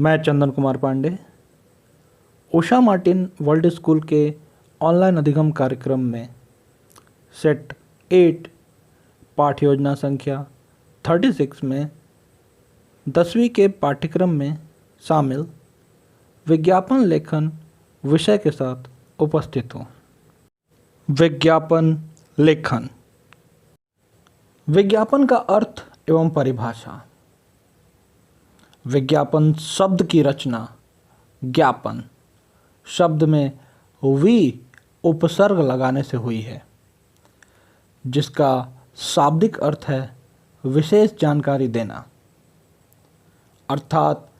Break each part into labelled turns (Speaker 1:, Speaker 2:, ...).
Speaker 1: मैं Chandan Kumar Pandey Usha Martin world school के online अधिगम कार्यक्रम में सेट 8 पाठ योजना संख्या 36 में 10वीं के पाठ्यक्रम में शामिल विज्ञापन लेखन विषय के साथ उपस्थित हूँ। विज्ञापन लेखन। विज्ञापन का अर्थ एवं परिभाषा। विज्ञापन शब्द की रचना ज्ञापन शब्द में वी उपसर्ग लगाने से हुई है, जिसका शाब्दिक अर्थ है विशेष जानकारी देना, अर्थात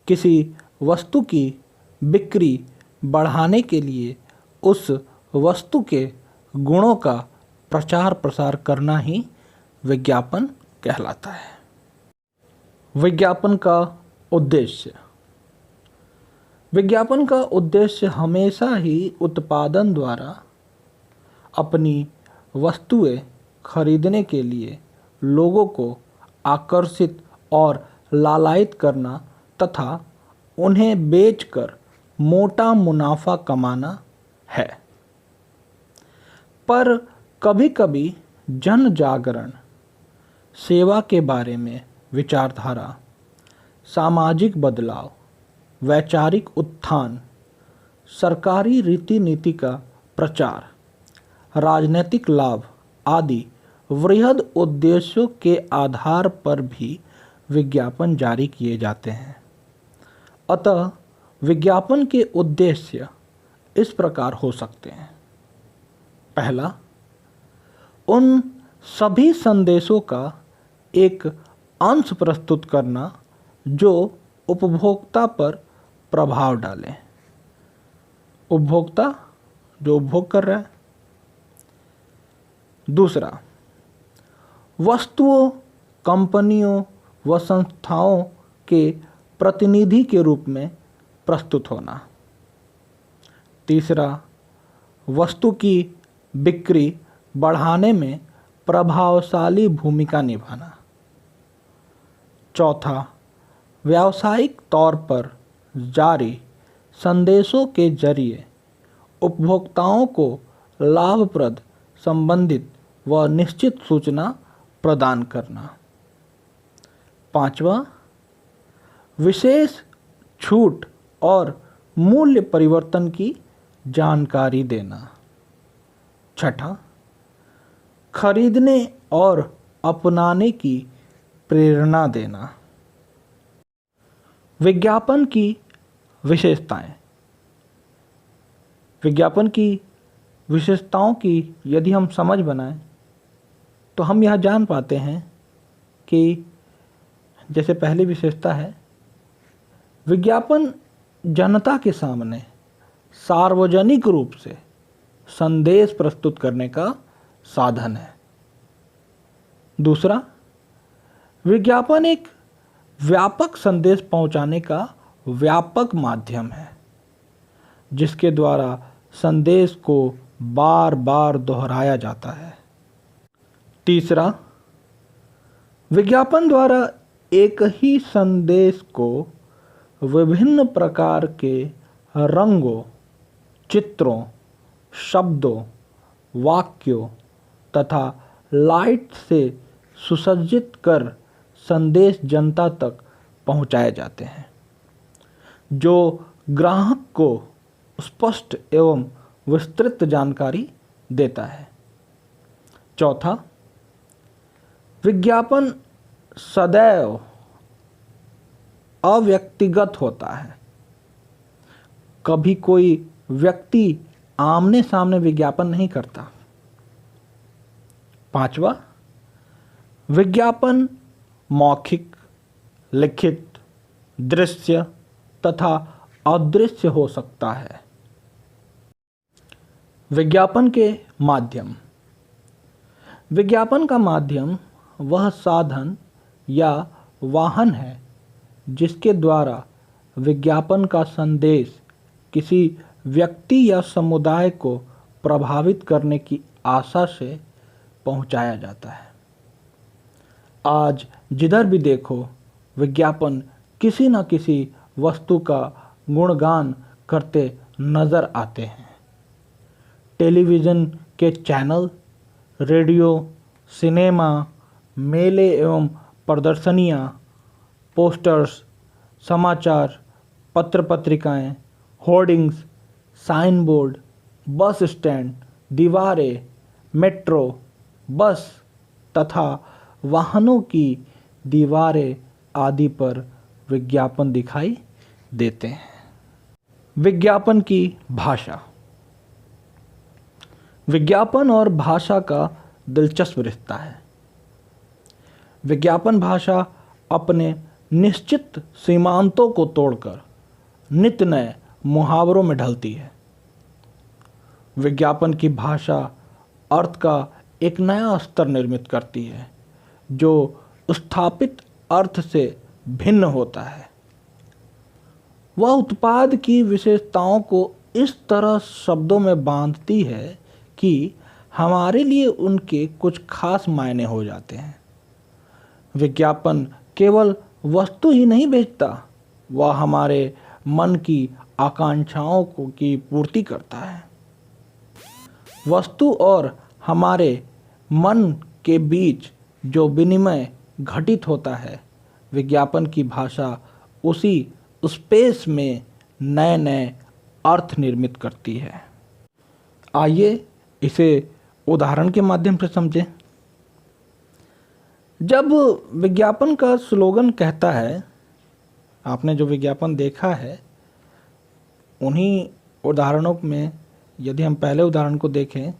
Speaker 1: किसी वस्तु की बिक्री बढ़ाने के लिए उस वस्तु के गुणों का प्रचार प्रसार करना ही विज्ञापन कहलाता है। विज्ञापन का उद्देश्य। विज्ञापन का उद्देश्य हमेशा ही उत्पादन द्वारा अपनी वस्तुएं खरीदने के लिए लोगों को आकर्षित और लालायित करना तथा उन्हें बेचकर मोटा मुनाफा कमाना है। पर कभी-कभी जन जागरण, सेवा के बारे में विचारधारा, सामाजिक बदलाव, वैचारिक उत्थान, सरकारी रीति नीति का प्रचार, राजनीतिक लाभ आदि वृहद उद्देश्यों के आधार पर भी विज्ञापन जारी किए जाते हैं। अतः विज्ञापन के उद्देश्य इस प्रकार हो सकते हैं। पहला, उन सभी संदेशों का एक अंश प्रस्तुत करना जो उपभोक्ता पर प्रभाव डालें। उपभोक्ता जो उपभोग कर रहा है। दूसरा, वस्तुओं, कंपनियों व संस्थाओं के प्रतिनिधि के रूप में प्रस्तुत होना। तीसरा, वस्तु की बिक्री बढ़ाने में प्रभावशाली भूमिका निभाना। चौथा, व्यावसायिक तौर पर जारी संदेशों के जरिए उपभोक्ताओं को लाभप्रद, संबंधित व निश्चित सूचना प्रदान करना। पांचवा, विशेष छूट और मूल्य परिवर्तन की जानकारी देना। छठा, खरीदने और अपनाने की प्रेरणा देना। विज्ञापन की विशेषताएं। विज्ञापन की विशेषताओं की यदि हम समझ बनाएं तो हम यह जान पाते हैं कि जैसे पहली विशेषता है, विज्ञापन जनता के सामने सार्वजनिक रूप से संदेश प्रस्तुत करने का साधन है। दूसरा, विज्ञापन एक व्यापक संदेश पहुंचाने का व्यापक माध्यम है, जिसके द्वारा संदेश को बार बार दोहराया जाता है। तीसरा, विज्ञापन द्वारा एक ही संदेश को विभिन्न प्रकार के रंगों, चित्रों, शब्दों, वाक्यों तथा लाइट से सुसज्जित कर संदेश जनता तक पहुंचाए जाते हैं, जो ग्राहक को स्पष्ट एवं विस्तृत जानकारी देता है। चौथा, विज्ञापन सदैव अव्यक्तिगत होता है। कभी कोई व्यक्ति आमने सामने विज्ञापन नहीं करता। पांचवा, विज्ञापन मौखिक, लिखित, दृश्य तथा अदृश्य हो सकता है। विज्ञापन के माध्यम। विज्ञापन का माध्यम वह साधन या वाहन है जिसके द्वारा विज्ञापन का संदेश किसी व्यक्ति या समुदाय को प्रभावित करने की आशा से पहुंचाया जाता है। आज जिधर भी देखो विज्ञापन किसी न किसी वस्तु का गुणगान करते नजर आते हैं। टेलीविज़न के चैनल, रेडियो, सिनेमा, मेले एवं प्रदर्शनियाँ, पोस्टर्स, समाचार पत्र पत्रिकाएँ, hoardings, sign board, bus stand, दीवारें, मेट्रो, बस तथा वाहनों की दीवारें आदि पर विज्ञापन दिखाई देते हैं। विज्ञापन की भाषा। विज्ञापन और भाषा का दिलचस्प रिश्ता है। विज्ञापन भाषा अपने निश्चित सीमांतों को तोड़कर नित्य नए मुहावरों में ढलती है। विज्ञापन की भाषा अर्थ का एक नया स्तर निर्मित करती है जो स्थापित अर्थ से भिन्न होता है। वह उत्पाद की विशेषताओं को इस तरह शब्दों में बांधती है कि हमारे लिए उनके कुछ खास मायने हो जाते हैं। विज्ञापन केवल वस्तु ही नहीं बेचता, वह हमारे मन की आकांक्षाओं की पूर्ति करता है। वस्तु और हमारे मन के बीच जो विनिमय घटित होता है, विज्ञापन की भाषा उसी स्पेस में नए नए अर्थ निर्मित करती है। आइए इसे उदाहरण के माध्यम से समझें। जब विज्ञापन का स्लोगन कहता है, आपने जो विज्ञापन देखा है उन्हीं उदाहरणों में यदि हम पहले उदाहरण को देखें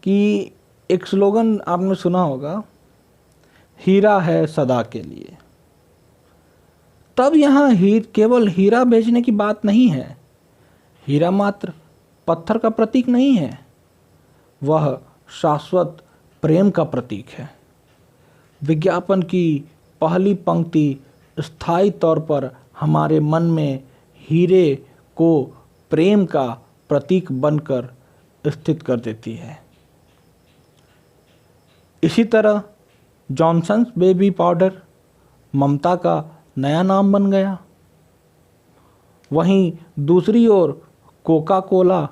Speaker 1: कि एक स्लोगन आपने सुना होगा, हीरा है सदा के लिए। तब यहाँ केवल हीरा बेचने की बात नहीं है। हीरा मात्र पत्थर का प्रतीक नहीं है, वह शाश्वत प्रेम का प्रतीक है। विज्ञापन की पहली पंक्ति स्थायी तौर पर हमारे मन में हीरे को प्रेम का प्रतीक बनकर स्थित कर देती है। इसी तरह जॉनसन्स बेबी पाउडर ममता का नया नाम बन गया। वहीं दूसरी ओर कोका कोला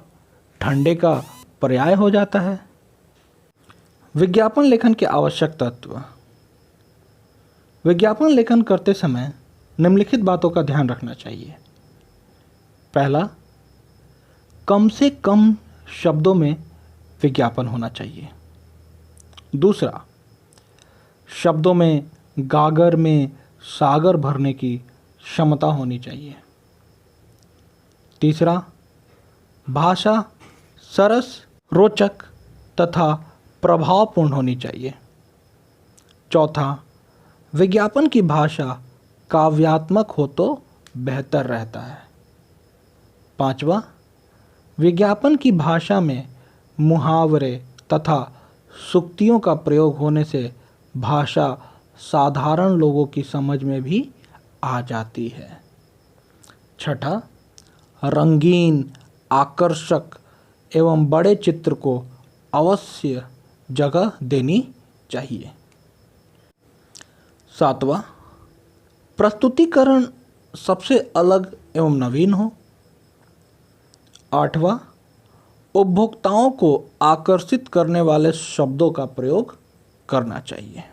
Speaker 1: ठंडे का पर्याय हो जाता है। विज्ञापन लेखन के आवश्यक तत्व। विज्ञापन लेखन करते समय निम्नलिखित बातों का ध्यान रखना चाहिए। पहला, कम से कम शब्दों में विज्ञापन होना चाहिए। दूसरा, शब्दों में गागर में सागर भरने की क्षमता होनी चाहिए। तीसरा, भाषा सरस, रोचक तथा प्रभावपूर्ण होनी चाहिए। चौथा, विज्ञापन की भाषा काव्यात्मक हो तो बेहतर रहता है। पांचवा, विज्ञापन की भाषा में मुहावरे तथा सूक्तियों का प्रयोग होने से भाषा साधारण लोगों की समझ में भी आ जाती है। छठा, रंगीन, आकर्षक एवं बड़े चित्र को अवश्य जगह देनी चाहिए। सातवां, प्रस्तुतिकरण सबसे अलग एवं नवीन हो। आठवां, उपभोक्ताओं को आकर्षित करने वाले शब्दों का प्रयोग करना चाहिए।